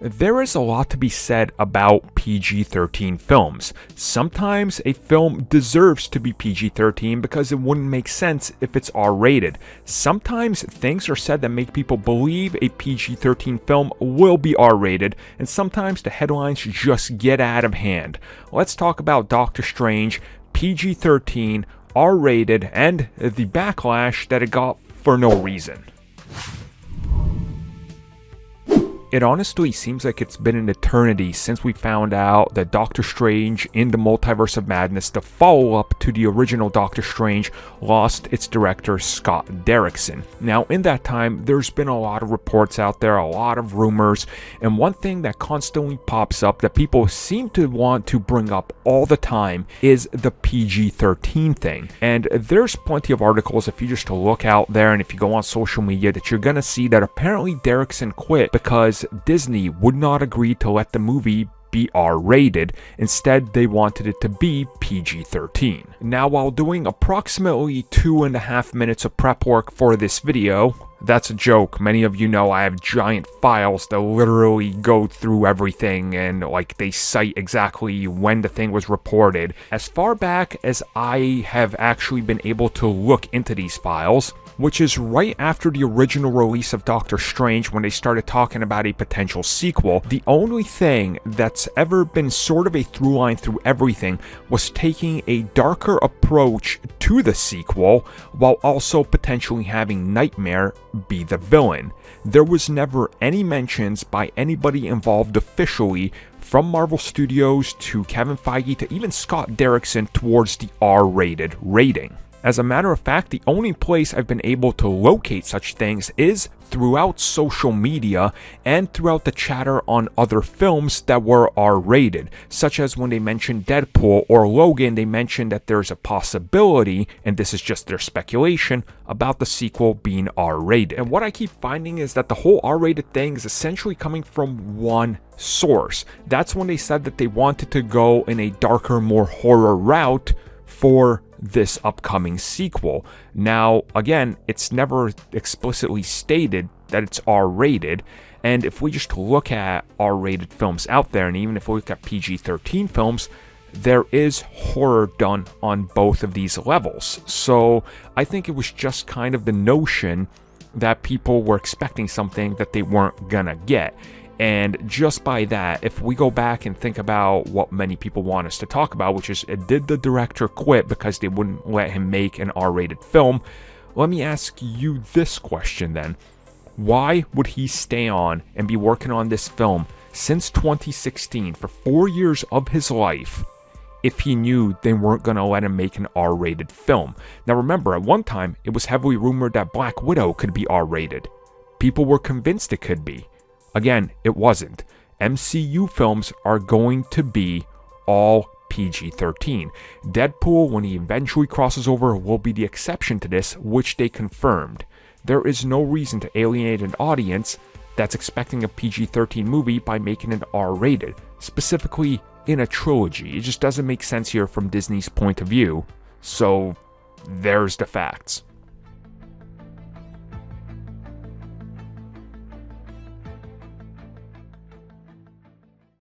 There is a lot to be said about PG-13 films. Sometimes a film deserves to be PG-13 because it wouldn't make sense if it's R-rated. Sometimes things are said that make people believe a PG-13 film will be R-rated, and sometimes the headlines just get out of hand. Let's talk about Doctor Strange, PG-13, R-rated, and the backlash that it got for no reason. It honestly seems like it's been an eternity since we found out that Doctor Strange in the Multiverse of Madness, the follow-up to the original Doctor Strange, lost its director Scott Derrickson. Now, in that time, there's been a lot of reports out there, a lot of rumors, and one thing that constantly pops up that people seem to want to bring up all the time is the PG-13 thing. And there's plenty of articles, if you just look out there and if you go on social media, that you're gonna see that apparently Derrickson quit because Disney would not agree to let the movie be R-rated. Instead, they wanted it to be PG-13. Now, while doing approximately 2.5 minutes of prep work for this video, that's a joke. Many of you know I have giant files that literally go through everything and they cite exactly when the thing was reported. As far back as I have actually been able to look into these files, which is right after the original release of Doctor Strange when they started talking about a potential sequel, the only thing that's ever been sort of a through line through everything was taking a darker approach to the sequel while also potentially having Nightmare be the villain. There was never any mentions by anybody involved officially, from Marvel Studios to Kevin Feige to even Scott Derrickson, towards the R-rated rating. As a matter of fact, the only place I've been able to locate such things is throughout social media and throughout the chatter on other films that were R-rated, such as when they mentioned Deadpool or Logan, they mentioned that there's a possibility, and this is just their speculation, about the sequel being R-rated. And what I keep finding is that the whole R-rated thing is essentially coming from one source. That's when they said that they wanted to go in a darker, more horror route for this upcoming sequel. Now, again, it's never explicitly stated that it's R-rated, and if we just look at R-rated films out there, and even if we look at PG-13 films, there is horror done on both of these levels. So I think it was just kind of the notion that people were expecting something that they weren't gonna get. And just by that, if we go back and think about what many people want us to talk about, which is, did the director quit because they wouldn't let him make an R-rated film? Let me ask you this question then. Why would he stay on and be working on this film since 2016 for 4 years of his life if he knew they weren't going to let him make an R-rated film? Now remember, at one time, it was heavily rumored that Black Widow could be R-rated. People were convinced it could be. Again, it wasn't. MCU films are going to be all PG-13. Deadpool, when he eventually crosses over, will be the exception to this, which they confirmed. There is no reason to alienate an audience that's expecting a PG-13 movie by making it R-rated, specifically in a trilogy. It just doesn't make sense here from Disney's point of view, so there's the facts.